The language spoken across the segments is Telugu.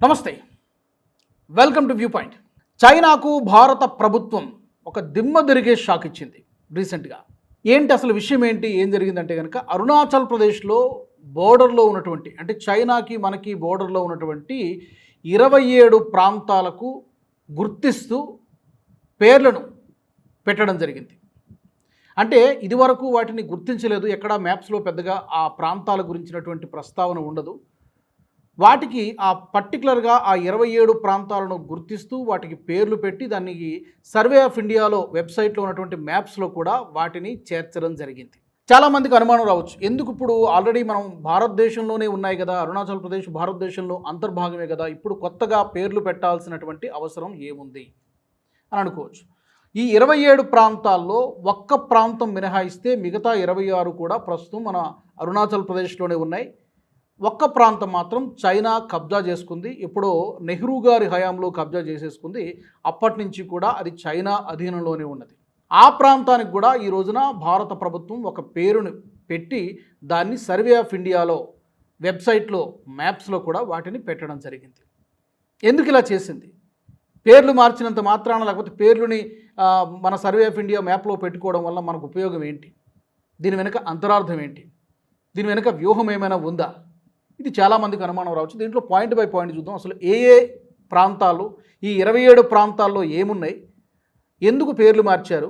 నమస్తే, వెల్కమ్ టు వ్యూ పాయింట్. చైనాకు భారత ప్రభుత్వం ఒక దిమ్మ తిరిగే షాక్ ఇచ్చింది రీసెంట్గా. ఏంటి అసలు విషయం ఏంటి, ఏం జరిగిందంటే కనుక అరుణాచల్ ప్రదేశ్లో బోర్డర్లో ఉన్నటువంటి, అంటే చైనాకి మనకి బోర్డర్లో ఉన్నటువంటి 27 ప్రాంతాలకు గుర్తిస్తూ పేర్లను పెట్టడం జరిగింది. అంటే ఇదివరకు వాటిని గుర్తించలేదు, ఎక్కడ మ్యాప్స్లో పెద్దగా ఆ ప్రాంతాల గురించినటువంటి ప్రస్తావన ఉండదు. వాటికి ఆ పర్టికులర్గా ఆ 27 ప్రాంతాలను గుర్తిస్తూ వాటికి పేర్లు పెట్టి దానికి సర్వే ఆఫ్ ఇండియాలో వెబ్సైట్లో ఉన్నటువంటి మ్యాప్స్లో కూడా వాటిని చేర్చడం జరిగింది. చాలామందికి అనుమానం రావచ్చు, ఎందుకు ఇప్పుడు ఆల్రెడీ మనం భారతదేశంలోనే ఉన్నాయి కదా, అరుణాచల్ ప్రదేశ్ భారతదేశంలో అంతర్భాగమే కదా, ఇప్పుడు కొత్తగా పేర్లు పెట్టాల్సినటువంటి అవసరం ఏముంది అని అనుకోవచ్చు. ఈ 27 ప్రాంతాల్లో ఒక్క ప్రాంతం మినహాయిస్తే మిగతా 26 కూడా ప్రస్తుతం మన అరుణాచల్ ప్రదేశ్లోనే ఉన్నాయి. ఒక్క ప్రాంతం మాత్రం చైనా కబ్జా చేసుకుంది, ఎప్పుడో నెహ్రూ గారి హయాంలో కబ్జా చేసేసుకుంది. అప్పటి నుంచి కూడా అది చైనా అధీనంలోనే ఉన్నది. ఆ ప్రాంతానికి కూడా ఈ రోజున భారత ప్రభుత్వం ఒక పేరును పెట్టి దాన్ని సర్వే ఆఫ్ ఇండియాలో వెబ్సైట్లో మ్యాప్స్లో కూడా వాటిని పెట్టడం జరిగింది. ఎందుకు ఇలా చేసింది? పేర్లు మార్చినంత మాత్రాన, లేకపోతే పేర్లుని మన సర్వే ఆఫ్ ఇండియా మ్యాప్లో పెట్టుకోవడం వల్ల మనకు ఉపయోగం ఏంటి? దీని వెనుక అంతరార్థం ఏంటి? దీని వెనుక వ్యూహం ఏమైనా ఉందా? ఇది చాలామందికి అనుమానం రావచ్చు. దీంట్లో పాయింట్ బై పాయింట్ చూద్దాం. అసలు ఏ ప్రాంతాలు, ఈ 27 ప్రాంతాల్లో ఏమున్నాయి, ఎందుకు పేర్లు మార్చారు,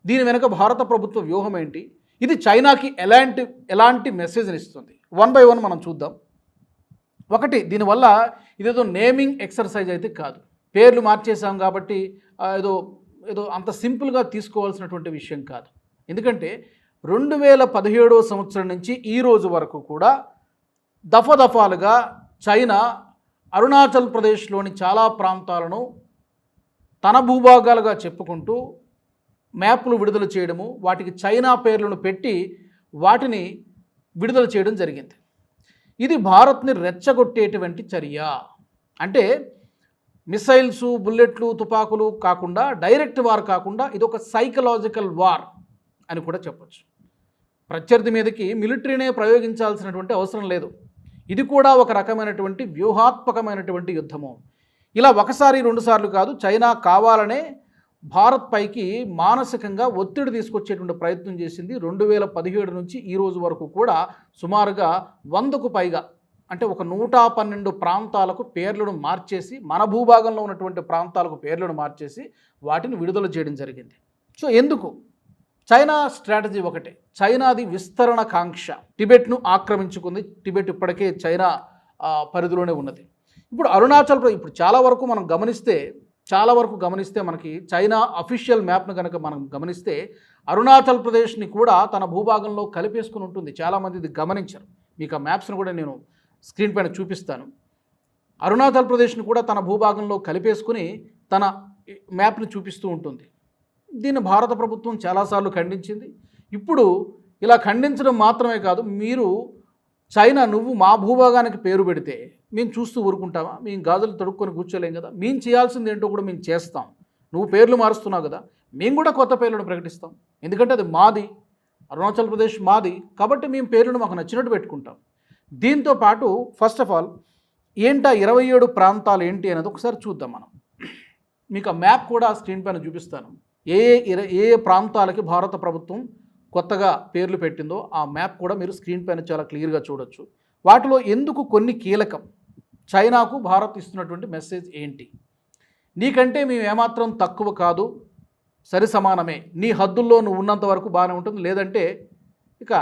దీని వెనుక భారత ప్రభుత్వ వ్యూహం ఏంటి, ఇది చైనాకి ఎలాంటి మెసేజ్ని ఇస్తుంది, వన్ బై వన్ మనం చూద్దాం. ఒకటి, దీనివల్ల ఇదేదో నేమింగ్ ఎక్సర్సైజ్ అయితే కాదు. పేర్లు మార్చేసాం కాబట్టి ఏదో అంత సింపుల్గా తీసుకోవాల్సినటువంటి విషయం కాదు. ఎందుకంటే 2017 సంవత్సరం నుంచి ఈ రోజు వరకు కూడా దఫాలుగా చైనా అరుణాచల్ ప్రదేశ్లోని చాలా ప్రాంతాలను తన భూభాగాలుగా చెప్పుకుంటూ మ్యాప్లు విడుదల చేయడము, వాటికి చైనా పేర్లను పెట్టి వాటిని విడుదల చేయడం జరిగింది. ఇది భారత్ని రెచ్చగొట్టేటువంటి చర్య. అంటే మిసైల్స్, బుల్లెట్లు, తుపాకులు కాకుండా, డైరెక్ట్ వార్ కాకుండా ఇది ఒక సైకలాజికల్ వార్ అని కూడా చెప్పచ్చు. ప్రత్యర్థి మీదకి మిలిటరీనే ప్రయోగించాల్సినటువంటి అవసరం లేదు. ఇది కూడా ఒక రకమైనటువంటి వ్యూహాత్మకమైనటువంటి యుద్ధము. ఇలా ఒకసారి రెండుసార్లు కాదు, చైనా కావాలనే భారత్ పైకి మానసికంగా ఒత్తిడి తీసుకొచ్చేటువంటి ప్రయత్నం చేసింది. 2017 నుంచి ఈ రోజు వరకు కూడా సుమారుగా 100కు పైగా, అంటే ఒక 112 ప్రాంతాలకు పేర్లను మార్చేసి, మన భూభాగంలో ఉన్నటువంటి ప్రాంతాలకు పేర్లను మార్చేసి వాటిని విడుదల చేయడం జరిగింది. సో ఎందుకు? చైనా స్ట్రాటజీ ఒకటే, చైనాది విస్తరణ కాంక్ష. టిబెట్ను ఆక్రమించుకుంది. టిబెట్ ఇప్పటికే చైనా పరిధిలోనే ఉన్నది. ఇప్పుడు అరుణాచల్ ప్రదేశ్, ఇప్పుడు చాలా వరకు గమనిస్తే మనకి చైనా అఫీషియల్ మ్యాప్ను కనుక మనం గమనిస్తే అరుణాచల్ ప్రదేశ్ని కూడా తన భూభాగంలో కలిపేసుకుని ఉంటుంది. చాలామంది ఇది గమనించరు. మీకు ఆ మ్యాప్స్ను కూడా నేను స్క్రీన్ పైన చూపిస్తాను. అరుణాచల్ ప్రదేశ్ని కూడా తన భూభాగంలో కలిపేసుకుని తన మ్యాప్ని చూపిస్తూ ఉంటుంది. దీన్ని భారత ప్రభుత్వం చాలాసార్లు ఖండించింది. ఇప్పుడు ఇలా ఖండించడం మాత్రమే కాదు, చైనా నువ్వు మా భూభాగానికి పేరు పెడితే మేము చూస్తూ ఊరుకుంటామా? మేము గాజులు తొడుక్కొని కూర్చోలేం కదా, మేము చేయాల్సింది ఏంటో కూడా మేము చేస్తాం. నువ్వు పేర్లు మారుస్తున్నావు కదా, మేము కూడా కొత్త పేర్లను ప్రకటిస్తాం. ఎందుకంటే అది మాది, అరుణాచల్ ప్రదేశ్ మాది, కాబట్టి మేము పేర్లను మాకు నచ్చినట్టు పెట్టుకుంటాం. దీంతో పాటు ఫస్ట్ ఆఫ్ ఆల్ ఏంటా 27 ప్రాంతాలు ఏంటి అనేది ఒకసారి చూద్దాం మనం. మీకు ఆ మ్యాప్ కూడా స్క్రీన్ పైన చూపిస్తాను. ఏ ప్రాంతాలకి భారత ప్రభుత్వం కొత్తగా పేర్లు పెట్టిందో ఆ మ్యాప్ కూడా మీరు స్క్రీన్ పైన చాలా క్లియర్గా చూడొచ్చు. వాటిలో ఎందుకు కొన్ని కీలకం, చైనాకు భారత్ ఇస్తున్నటువంటి మెసేజ్ ఏంటి, నీకంటే మేము ఏమాత్రం తక్కువ కాదు, సరి సమానమే, నీ హద్దుల్లో నువ్వు ఉన్నంత వరకు బాగానే ఉంటుంది, లేదంటే ఇక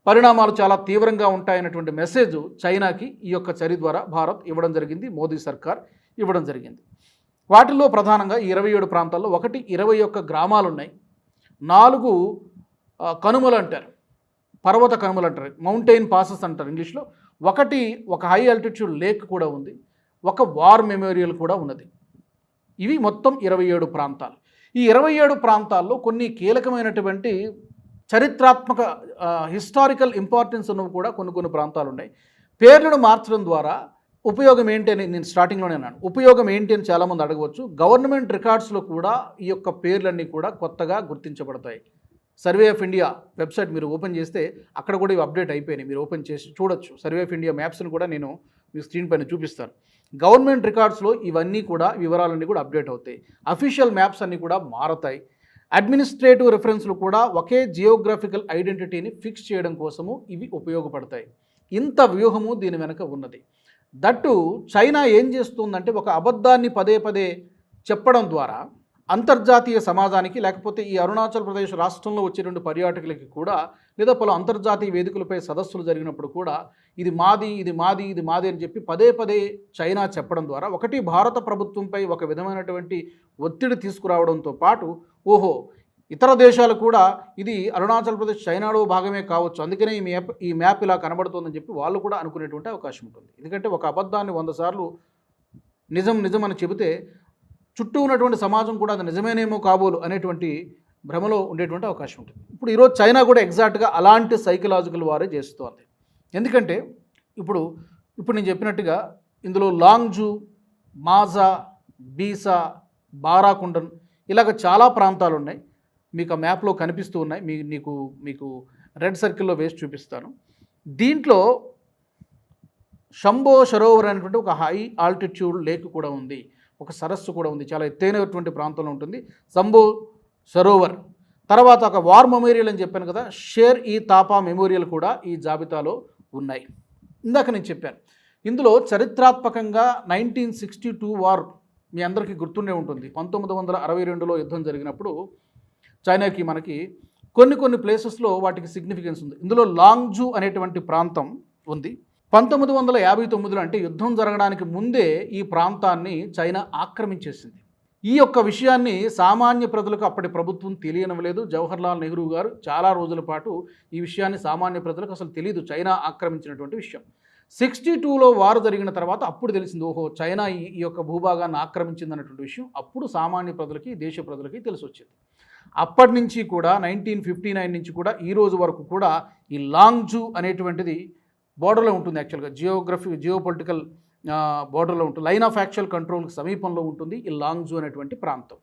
పరిణామాలు చాలా తీవ్రంగా ఉంటాయనేటువంటి మెసేజ్ చైనాకి ఈ యొక్క చర్య ద్వారా భారత్ ఇవ్వడం జరిగింది, మోదీ సర్కార్ ఇవ్వడం జరిగింది. వాటిల్లో ప్రధానంగా 27 ప్రాంతాల్లో 21 గ్రామాలు ఉన్నాయి, 4 కనుమలు అంటారు, పర్వత కనుమలు అంటారు, మౌంటైన్ పాసెస్ అంటారు ఇంగ్లీష్లో, ఒక హై ఆల్టిట్యూడ్ లేక్ కూడా ఉంది, ఒక వార్ మెమోరియల్ కూడా ఉన్నది. ఇవి మొత్తం 27 ప్రాంతాలు. ఈ 27 ప్రాంతాల్లో కొన్ని కీలకమైనటువంటి చరిత్రాత్మక హిస్టారికల్ ఇంపార్టెన్స్ ఉన్నవి కూడా కొన్ని ప్రాంతాలు ఉన్నాయి. పేర్లను మార్చడం ద్వారా ఉపయోగం ఏంటి అని నేను స్టార్టింగ్లోనే అన్నాను. ఉపయోగం ఏంటి అని చాలామంది అడగవచ్చు. గవర్నమెంట్ రికార్డ్స్లో కూడా ఈ యొక్క పేర్లన్నీ కూడా కొత్తగా గుర్తించబడతాయి. సర్వే ఆఫ్ ఇండియా వెబ్సైట్ మీరు ఓపెన్ చేస్తే అక్కడ కూడా ఇవి అప్డేట్ అయిపోయినాయి, మీరు ఓపెన్ చేసి చూడొచ్చు. సర్వే ఆఫ్ ఇండియా మ్యాప్స్ని కూడా నేను మీ స్క్రీన్ పైన చూపిస్తాను. గవర్నమెంట్ రికార్డ్స్లో ఇవన్నీ కూడా వివరాలన్నీ కూడా అప్డేట్ అవుతాయి. అఫీషియల్ మ్యాప్స్ అన్నీ కూడా మారతాయి. అడ్మినిస్ట్రేటివ్ రెఫరెన్స్లు కూడా ఒకే జియోగ్రఫికల్ ఐడెంటిటీని ఫిక్స్ చేయడం కోసము ఇవి ఉపయోగపడతాయి. ఇంత వ్యూహము దీని వెనక ఉన్నది. దట్టు చైనా ఏం చేస్తుందంటే ఒక అబద్ధాన్ని పదే పదే చెప్పడం ద్వారా అంతర్జాతీయ సమాజానికి, లేకపోతే ఈ అరుణాచల్ ప్రదేశ్ రాష్ట్రంలో వచ్చేటువంటి పర్యాటకులకి కూడా, లేదా పలు అంతర్జాతీయ వేదికలపై సదస్సులు జరిగినప్పుడు కూడా ఇది మాది, ఇది మాది, ఇది మాది అని చెప్పి పదే పదే చైనా చెప్పడం ద్వారా ఒకటి భారత ప్రభుత్వంపై ఒక విధమైనటువంటి ఒత్తిడి తీసుకురావడంతో పాటు, ఓహో ఇతర దేశాలు కూడా ఇది అరుణాచల్ ప్రదేశ్ చైనాలో భాగమే కావచ్చు, అందుకనే ఈ మ్యాప్ ఇలా కనబడుతుందని చెప్పి వాళ్ళు కూడా అనుకునేటువంటి అవకాశం ఉంటుంది. ఎందుకంటే ఒక అబద్ధాన్ని 100 సార్లు నిజం అని చెబితే చుట్టూ ఉన్నటువంటి సమాజం కూడా అది నిజమేనేమో కాబోలు అనేటువంటి భ్రమలో ఉండేటువంటి అవకాశం ఉంటుంది. ఇప్పుడు ఈరోజు చైనా కూడా ఎగ్జాక్ట్గా అలాంటి సైకలాజికల్ వారే చేస్తోంది. ఎందుకంటే ఇప్పుడు నేను చెప్పినట్టుగా ఇందులో లాంగ్జూ, మాజా, బీసా, బారాకుండన్ ఇలాగ చాలా ప్రాంతాలు ఉన్నాయి. మీకు ఆ మ్యాప్లో కనిపిస్తూ ఉన్నాయి. మీకు రెడ్ సర్కిల్లో వేసి చూపిస్తాను. దీంట్లో శంభో సరోవర్ అనేటువంటి ఒక హై ఆల్టిట్యూడ్ లేక్ కూడా ఉంది, ఒక సరస్సు కూడా ఉంది, చాలా ఎత్తైనటువంటి ప్రాంతంలో ఉంటుంది శంభో సరోవర్. తర్వాత ఒక వార్ మెమోరియల్ అని చెప్పాను కదా, షేర్ ఈ తాపా మెమోరియల్ కూడా ఈ జాబితాలో ఉన్నాయి. ఇందాక నేను చెప్పాను ఇందులో చరిత్రాత్మకంగా 1962 వార్ మీ అందరికీ గుర్తుండే ఉంటుంది. 1962లో యుద్ధం జరిగినప్పుడు చైనాకి మనకి కొన్ని ప్లేసెస్లో వాటికి సిగ్నిఫికెన్స్ ఉంది. ఇందులో లాంగ్జూ అనేటువంటి ప్రాంతం ఉంది. 1959లో అంటే యుద్ధం జరగడానికి ముందే ఈ ప్రాంతాన్ని చైనా ఆక్రమించేసింది. ఈ యొక్క విషయాన్ని సామాన్య ప్రజలకు అప్పటి ప్రభుత్వం తెలియనివ్వలేదు. జవహర్లాల్ నెహ్రూ గారు చాలా రోజుల పాటు ఈ విషయాన్ని సామాన్య ప్రజలకు అసలు తెలియదు, చైనా ఆక్రమించినటువంటి విషయం. 62లో వారు జరిగిన తర్వాత అప్పుడు తెలిసింది, ఓహో చైనా ఈ యొక్క భూభాగాన్ని ఆక్రమించింది అన్నటువంటి విషయం అప్పుడు సామాన్య ప్రజలకి, దేశ ప్రజలకి తెలిసి వచ్చింది. అప్పటి నుంచి కూడా 1959 నుంచి కూడా ఈ రోజు వరకు కూడా ఈ లాంగ్జూ అనేటువంటిది బోర్డర్లో ఉంటుంది. యాక్చువల్గా జియోపొలిటికల్ బోర్డర్లో ఉంటుంది, లైన్ ఆఫ్ యాక్చువల్ కంట్రోల్కి సమీపంలో ఉంటుంది ఈ లాంగ్జూ అనేటువంటి ప్రాంతం.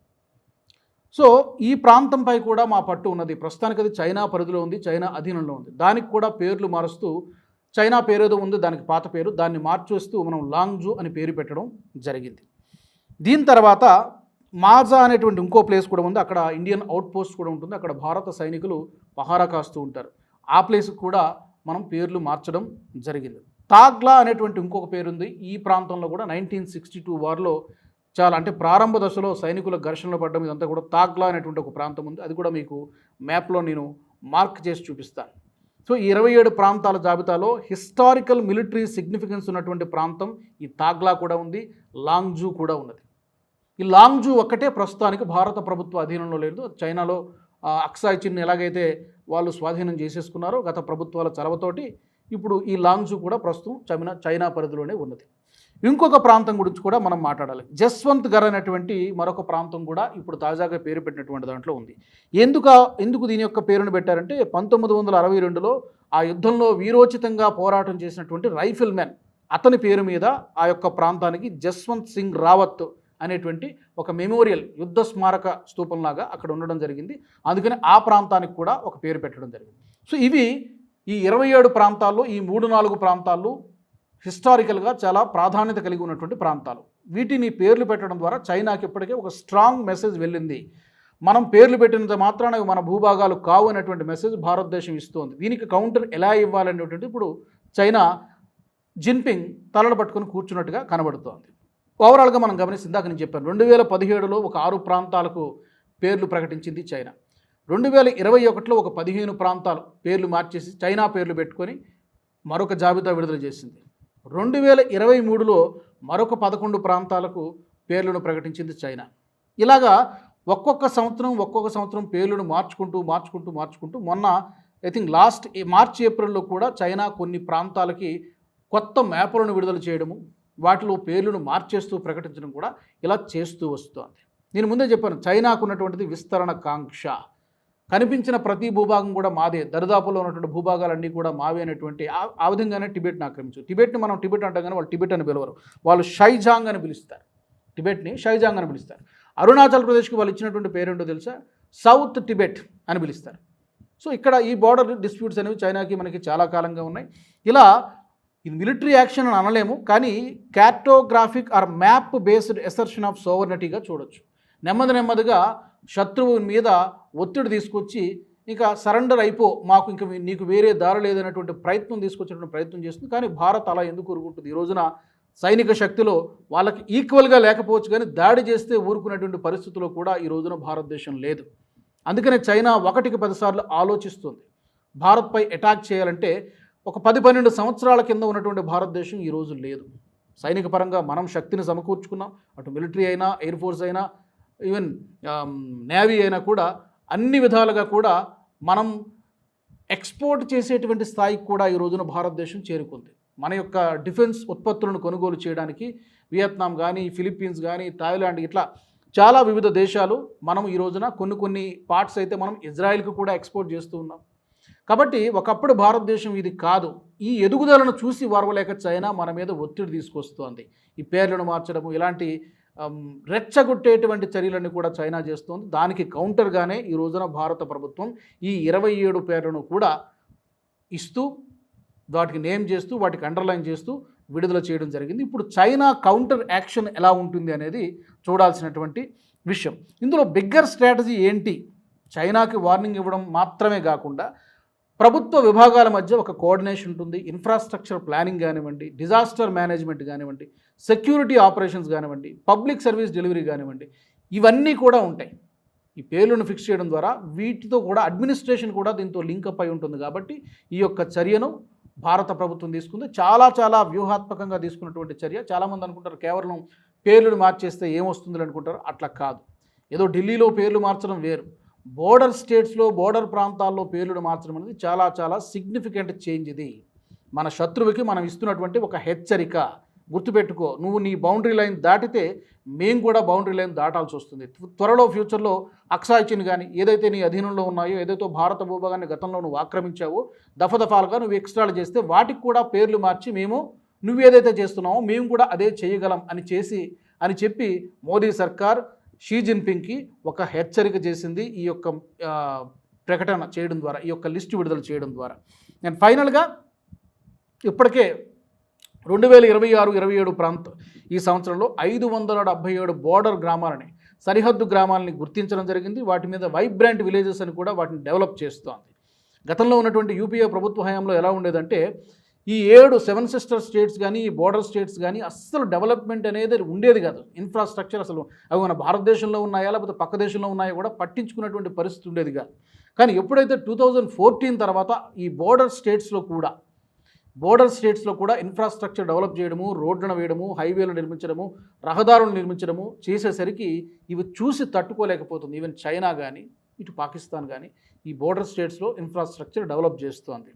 సో ఈ ప్రాంతంపై కూడా మా పట్టు ఉన్నది. ప్రస్తుతానికి అది చైనా పరిధిలో ఉంది, చైనా అధీనంలో ఉంది. దానికి కూడా పేర్లు మారుస్తూ చైనా పేరేదో ఉంది, దానికి పాత పేరు, దాన్ని మార్చేస్తూ మనం లాంగ్జూ అని పేరు పెట్టడం జరిగింది. దీని తర్వాత మాజా అనేటువంటి ఇంకో ప్లేస్ కూడా ఉంది, అక్కడ ఇండియన్ అవుట్ పోస్ట్ కూడా ఉంటుంది, అక్కడ భారత సైనికులు పహారా కాస్తూ ఉంటారు. ఆ ప్లేస్కి కూడా మనం పేర్లు మార్చడం జరిగింది. తాగ్లా అనేటువంటి ఇంకొక పేరుంది. ఈ ప్రాంతంలో కూడా 1962 వార్లో చాలా అంటే ప్రారంభ దశలో సైనికుల ఘర్షణలు పడ్డం ఇదంతా కూడా తాగ్లా అనేటువంటి ఒక ప్రాంతం ఉంది. అది కూడా మీకు మ్యాప్లో నేను మార్క్ చేసి చూపిస్తాను. సో ఈ 27 ప్రాంతాల జాబితాలో హిస్టారికల్ మిలిటరీ సిగ్నిఫికెన్స్ ఉన్నటువంటి ప్రాంతం ఈ తాగ్లా కూడా ఉంది, లాంగ్జూ కూడా ఉన్నది. ఈ లాంగ్జూ ఒక్కటే ప్రస్తుతానికి భారత ప్రభుత్వ అధీనంలో లేదు. చైనాలో అక్సాయ్ చిన్ ఎలాగైతే వాళ్ళు స్వాధీనం చేసేసుకున్నారో గత ప్రభుత్వాల చలవతోటి, ఇప్పుడు ఈ లాంగ్జూ కూడా ప్రస్తుతం చైనా పరిధిలోనే ఉన్నది. ఇంకొక ప్రాంతం గురించి కూడా మనం మాట్లాడాలి. జస్వంత్ గర్ అనేటువంటి మరొక ప్రాంతం కూడా ఇప్పుడు తాజాగా పేరు పెట్టినటువంటి దాంట్లో ఉంది. ఎందుకు దీని యొక్క పేరును పెట్టారంటే 1962లో ఆ యుద్ధంలో వీరోచితంగా పోరాటం చేసినటువంటి రైఫిల్ మ్యాన్ అతని పేరు మీద ఆ యొక్క ప్రాంతానికి జస్వంత్ సింగ్ రావత్ అనేటువంటి ఒక మెమోరియల్ యుద్ధ స్మారక స్తూపంలాగా అక్కడ ఉండడం జరిగింది. అందుకని ఆ ప్రాంతానికి కూడా ఒక పేరు పెట్టడం జరిగింది. సో ఇవి ఈ 27 ప్రాంతాల్లో ఈ 3-4 ప్రాంతాల్లో హిస్టారికల్గా చాలా ప్రాధాన్యత కలిగి ఉన్నటువంటి ప్రాంతాలు. వీటిని పేర్లు పెట్టడం ద్వారా చైనాకి ఇప్పటికే ఒక స్ట్రాంగ్ మెసేజ్ వెళ్ళింది. మనం పేర్లు పెట్టినంత మాత్రాన మన భూభాగాలు కావు అనేటువంటి మెసేజ్ భారతదేశం ఇస్తోంది. దీనికి కౌంటర్ ఎలా ఇవ్వాలనేటువంటి ఇప్పుడు చైనా జిన్పింగ్ తలలు పట్టుకొని కూర్చున్నట్టుగా కనబడుతోంది. ఓవరాల్గా మనం గమనిస్తే ఇందాక నేను చెప్పాను 2017లో ఒక 6 ప్రాంతాలకు పేర్లు ప్రకటించింది చైనా. 2021లో ఒక 15 ప్రాంతాలు పేర్లు మార్చేసి చైనా పేర్లు పెట్టుకొని మరొక జాబితా విడుదల చేసింది. 2023లో మరొక 11 ప్రాంతాలకు పేర్లను ప్రకటించింది చైనా. ఇలాగా ఒక్కొక్క సంవత్సరం పేర్లను మార్చుకుంటూ మొన్న ఐ థింక్ లాస్ట్ మార్చ్ ఏప్రిల్లో కూడా చైనా కొన్ని ప్రాంతాలకి కొత్త మ్యాపులను విడుదల చేయడము, వాటిలో పేర్లను మార్చేస్తూ ప్రకటించడం కూడా ఇలా చేస్తూ వస్తోంది. నేను ముందే చెప్పాను, చైనాకు ఉన్నటువంటిది విస్తరణ కాంక్ష. కనిపించిన ప్రతి భూభాగం కూడా మాదే, దరిదాపులో ఉన్నటువంటి భూభాగాలన్నీ కూడా మావే అనేటువంటి ఆ విధంగానే టిబెట్ని ఆక్రమించారు. టిబెట్ని మనం టిబెట్ అంటాం కానీ వాళ్ళు టిబెట్ అని పిలవరు, వాళ్ళు షైజాంగ్ అని పిలుస్తారు. టిబెట్ని షైజాంగ్ అని పిలుస్తారు. అరుణాచల్ ప్రదేశ్కి వాళ్ళు ఇచ్చినటువంటి పేరేంటో తెలుసా? సౌత్ టిబెట్ అని పిలుస్తారు. సో ఇక్కడ ఈ బార్డర్ డిస్ప్యూట్స్ అనేవి చైనాకి మనకి చాలా కాలంగా ఉన్నాయి. ఇలా ఇది మిలిటరీ యాక్షన్ అని అనలేము, కానీ cartographic or map based assertion of సోవర్నిటీగా చూడొచ్చు. నెమ్మదిగా శత్రువు మీద ఒత్తిడి తీసుకొచ్చి ఇంకా సరెండర్ అయిపో, మాకు ఇంకా నీకు వేరే దారి లేదనేటువంటి ప్రయత్నం తీసుకొచ్చేటువంటి ప్రయత్నం చేస్తుంది. కానీ భారత్ అలా ఎందుకు ఊరుకుంటుంది? ఈ రోజున సైనిక శక్తిలో వాళ్ళకి ఈక్వల్గా లేకపోవచ్చు, కానీ దాడి చేస్తే ఊరుకునేటువంటి పరిస్థితుల్లో కూడా ఈ రోజున భారతదేశం లేదు. అందుకనే చైనా 1కి 10 సార్లు ఆలోచిస్తుంది. భారత్పై అటాక్ చేయాలంటే ఒక 10-12 సంవత్సరాల కింద ఉన్నటువంటి భారతదేశం ఈరోజు లేదు. సైనిక పరంగా మనం శక్తిని సమకూర్చుకున్నాం. అటు మిలిటరీ అయినా, ఎయిర్ ఫోర్స్ అయినా, ఈవెన్ నేవీ అయినా కూడా అన్ని విధాలుగా కూడా మనం ఎక్స్పోర్ట్ చేసేటువంటి స్థాయికి కూడా ఈ రోజున భారతదేశం చేరుకుంది. మన యొక్క డిఫెన్స్ ఉత్పత్తులను కొనుగోలు చేయడానికి వియత్నాం కానీ, ఫిలిప్పీన్స్ కానీ, థాయిలాండ్ ఇట్లా చాలా వివిధ దేశాలు మనం ఈ రోజున కొన్ని పార్ట్స్ అయితే మనం ఇజ్రాయెల్కి కూడా ఎక్స్పోర్ట్ చేస్తూ ఉన్నాం. కాబట్టి ఒకప్పుడు భారతదేశం ఇది కాదు. ఈ ఎదుగుదలను చూసి వారవలేక చైనా మన మీద ఒత్తిడి తీసుకొస్తోంది. ఈ పేర్లను మార్చడము, ఇలాంటి రెచ్చగొట్టేటువంటి చర్యలన్నీ కూడా చైనా చేస్తోంది. దానికి కౌంటర్గానే ఈ రోజున భారత ప్రభుత్వం ఈ 27 పేర్లను కూడా ఇస్తూ, వాటికి నేమ్ చేస్తూ, వాటికి అండర్లైన్ చేస్తూ విడుదల చేయడం జరిగింది. ఇప్పుడు చైనా కౌంటర్ యాక్షన్ ఎలా ఉంటుంది అనేది చూడాల్సినటువంటి విషయం. ఇందులో బిగ్గర్ స్ట్రాటజీ ఏంటి? చైనాకి వార్నింగ్ ఇవ్వడం మాత్రమే కాకుండా ప్రభుత్వ విభాగాల మధ్య ఒక కోఆర్డినేషన్ ఉంటుంది. ఇన్ఫ్రాస్ట్రక్చర్ ప్లానింగ్ కానివ్వండి, డిజాస్టర్ మేనేజ్మెంట్ కానివ్వండి, సెక్యూరిటీ ఆపరేషన్స్ కానివ్వండి, పబ్లిక్ సర్వీస్ డెలివరీ కానివ్వండి, ఇవన్నీ కూడా ఉంటాయి. ఈ పేర్లను ఫిక్స్ చేయడం ద్వారా వీటితో కూడా అడ్మినిస్ట్రేషన్ కూడా దీంతో లింకప్ అయి ఉంటుంది. కాబట్టి ఈ యొక్క చర్యను భారత ప్రభుత్వం తీసుకుంది. చాలా వ్యూహాత్మకంగా తీసుకున్నటువంటి చర్య. చాలామంది అనుకుంటారు కేవలం పేర్లను మార్చేస్తే ఏమొస్తుంది అనుకుంటారు. అట్లా కాదు. ఏదో ఢిల్లీలో పేర్లు మార్చడం వేరు, బోర్డర్ స్టేట్స్లో, బోర్డర్ ప్రాంతాల్లో పేర్లను మార్చడం అనేది చాలా సిగ్నిఫికెంట్ చేంజ్. ఇది మన శత్రువుకి మనం ఇస్తున్నటువంటి ఒక హెచ్చరిక. గుర్తుపెట్టుకో, నువ్వు నీ బౌండరీ లైన్ దాటితే మేము కూడా బౌండరీ లైన్ దాటాల్సి వస్తుంది. త్వరలో ఫ్యూచర్లో అక్సాయ్ చిన్ కానీ ఏదైతే నీ అధీనంలో ఉన్నాయో, ఏదైతే భారత భూభాగాన్ని గతంలో నువ్వు ఆక్రమించావో, దఫాలుగా నువ్వు ఎక్స్ట్రాలు చేస్తే వాటికి కూడా పేర్లు మార్చి నువ్వేదైతే చేస్తున్నావో మేము కూడా అదే చేయగలం అని చెప్పి మోదీ సర్కార్ షీ జిన్పింగ్కి ఒక హెచ్చరిక చేసింది ఈ యొక్క ప్రకటన చేయడం ద్వారా, ఈ యొక్క లిస్టు విడుదల చేయడం ద్వారా. నేను ఫైనల్గా ఇప్పటికే 2026-27 ఈ సంవత్సరంలో 577 బోర్డర్ గ్రామాలని, సరిహద్దు గ్రామాలని గుర్తించడం జరిగింది. వాటి మీద వైబ్రాంట్ విలేజెస్ అని కూడా వాటిని డెవలప్ చేస్తోంది. గతంలో ఉన్నటువంటి యూపీఏ ప్రభుత్వ హయాంలో ఎలా ఉండేదంటే ఈ 7 సిస్టర్ స్టేట్స్ కానీ, ఈ బోర్డర్ స్టేట్స్ కానీ అస్సలు డెవలప్మెంట్ అనేది ఉండేది కాదు. ఇన్ఫ్రాస్ట్రక్చర్ అసలు అవి మన భారతదేశంలో ఉన్నాయా లేకపోతే పక్క దేశంలో ఉన్నాయో కూడా పట్టించుకున్నటువంటి పరిస్థితి ఉండేది కాదు. కానీ ఎప్పుడైతే 2014 తర్వాత ఈ బోర్డర్ స్టేట్స్లో కూడా ఇన్ఫ్రాస్ట్రక్చర్ డెవలప్ చేయడము, రోడ్లను వేయడము, హైవేలు నిర్మించడము, రహదారులు నిర్మించడము చేసేసరికి ఇవి చూసి తట్టుకోలేకపోతుంది. ఈవెన్ చైనా కానీ, ఇటు పాకిస్తాన్ కానీ ఈ బోర్డర్ స్టేట్స్లో ఇన్ఫ్రాస్ట్రక్చర్ డెవలప్ చేస్తోంది.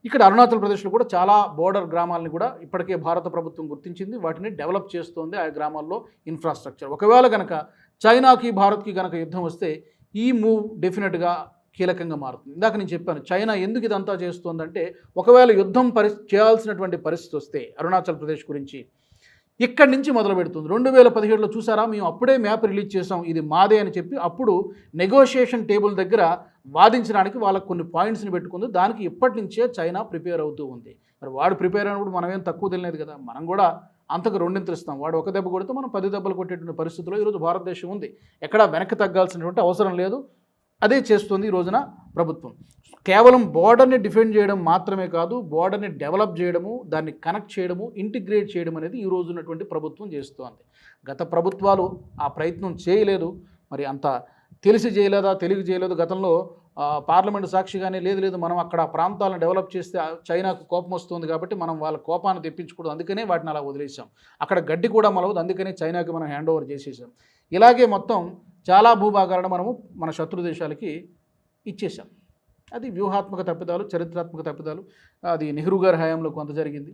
ఇక్కడ అరుణాచల్ ప్రదేశ్లో కూడా చాలా బోర్డర్ గ్రామాలని కూడా ఇప్పటికే భారత ప్రభుత్వం గుర్తించింది. వాటిని డెవలప్ చేస్తోంది ఆ గ్రామాల్లో ఇన్ఫ్రాస్ట్రక్చర్. ఒకవేళ కనుక చైనాకి భారత్కి కనుక యుద్ధం వస్తే ఈ మూవ్ డెఫినెట్గా కీలకంగా మారుతుంది. ఇందాక నేను చెప్పాను చైనా ఎందుకు ఇదంతా చేస్తోందంటే, ఒకవేళ యుద్ధం చేయాల్సినటువంటి పరిస్థితి వస్తే అరుణాచల్ ప్రదేశ్ గురించి ఇక్కడి నుంచి మొదలు పెడుతుంది. 2017లో చూసారా, మేము అప్పుడే మ్యాప్ రిలీజ్ చేసాం, ఇది మాదే అని చెప్పి అప్పుడు నెగోషియేషన్ టేబుల్ దగ్గర వాదించడానికి వాళ్ళకు కొన్ని పాయింట్స్ని పెట్టుకుంది. దానికి ఇప్పటి నుంచే చైనా ప్రిపేర్ అవుతూ ఉంది. మరి వాడు ప్రిపేర్ అయినప్పుడు మనం ఏం తక్కువ తెలియలేదు కదా, మనం కూడా అంతకు రెండింతలు ఇస్తాం. వాడు ఒక దెబ్బ కొడితే మనం 10 దెబ్బలు కొట్టేటువంటి పరిస్థితుల్లో ఈరోజు భారతదేశం ఉంది. ఎక్కడా వెనక్కి తగ్గాల్సినటువంటి అవసరం లేదు. అదే చేస్తుంది ఈ రోజున ప్రభుత్వం. కేవలం బోర్డర్ని డిఫెండ్ చేయడం మాత్రమే కాదు, బోర్డర్ని డెవలప్ చేయడము, దాన్ని కనెక్ట్ చేయడము, ఇంటిగ్రేట్ చేయడం అనేది ఈ రోజు ఉన్నటువంటి ప్రభుత్వం చేస్తోంది. గత ప్రభుత్వాలు ఆ ప్రయత్నం చేయలేదు. మరి అంత తెలిసి చేయలేదా, తెలివి చేయలేదు. గతంలో పార్లమెంటు సాక్షిగానే లేదు మనం అక్కడ ప్రాంతాలను డెవలప్ చేస్తే చైనాకు కోపం వస్తుంది కాబట్టి మనం వాళ్ళ కోపాన్ని తెప్పించకూడదు, అందుకనే వాటిని అలా వదిలేసాం. అక్కడ గడ్డి కూడా మొలవదు, అందుకనే చైనాకి మనం హ్యాండ్ ఓవర్ చేసేసాం. ఇలాగే మొత్తం చాలా భూభాగాలను మనము మన శత్రు దేశాలకి ఇచ్చేసాం. అది వ్యూహాత్మక తప్పిదాలు, చరిత్రాత్మక తప్పిదాలు. అది నెహ్రూ గారి హయాంలో కొంత జరిగింది,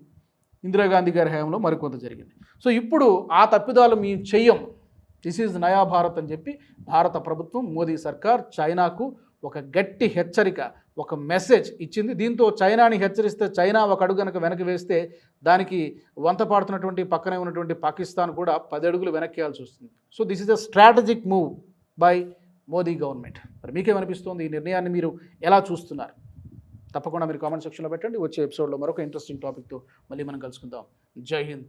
ఇందిరాగాంధీ గారి హయాంలో మరికొంత జరిగింది. సో ఇప్పుడు ఆ తప్పిదాలు మేము చెయ్యం, దిస్ ఈజ్ నయా భారత్ అని చెప్పి భారత ప్రభుత్వం, మోదీ సర్కార్ చైనాకు ఒక గట్టి హెచ్చరిక, ఒక మెసేజ్ ఇచ్చింది. దీంతో చైనాని హెచ్చరిస్తే చైనా ఒక అడుగు కనుక వెనక్కి వేస్తే దానికి వంత పాడుతున్నటువంటి పక్కనే ఉన్నటువంటి పాకిస్తాన్ కూడా 10 అడుగులు వెనక్కేయాల్సి వస్తుంది. So this is a strategic move by Modi government. మరి మీకేమనిపిస్తుంది? ఈ నిర్ణయాన్ని మీరు ఎలా చూస్తున్నారు? తప్పకుండా మీరు కామెంట్ సెక్షన్లో పెట్టండి. వచ్చే ఎపిసోడ్లో మరొక ఇంట్రెస్టింగ్ టాపిక్తో మళ్ళీ మనం కలుసుకుందాం. జై హింద్,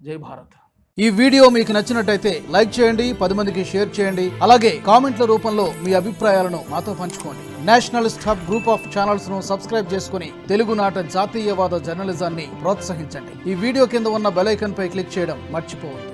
జై భారత్. ఈ వీడియో మీకు నచ్చినట్టయితే లైక్ చేయండి, 10 మందికి షేర్ చేయండి. అలాగే కామెంట్ల రూపంలో మీ అభిప్రాయాలను మాతో పంచుకోండి. Nationalist hub group of channels ను సబ్స్క్రైబ్ చేసుకుని తెలుగునాట జాతీయవాద జర్నలిజాన్ని ప్రోత్సహించండి. ఈ వీడియో కింద ఉన్న బెల్ ఐకాన్ పై క్లిక్ చేయడం మర్చిపోవద్దు.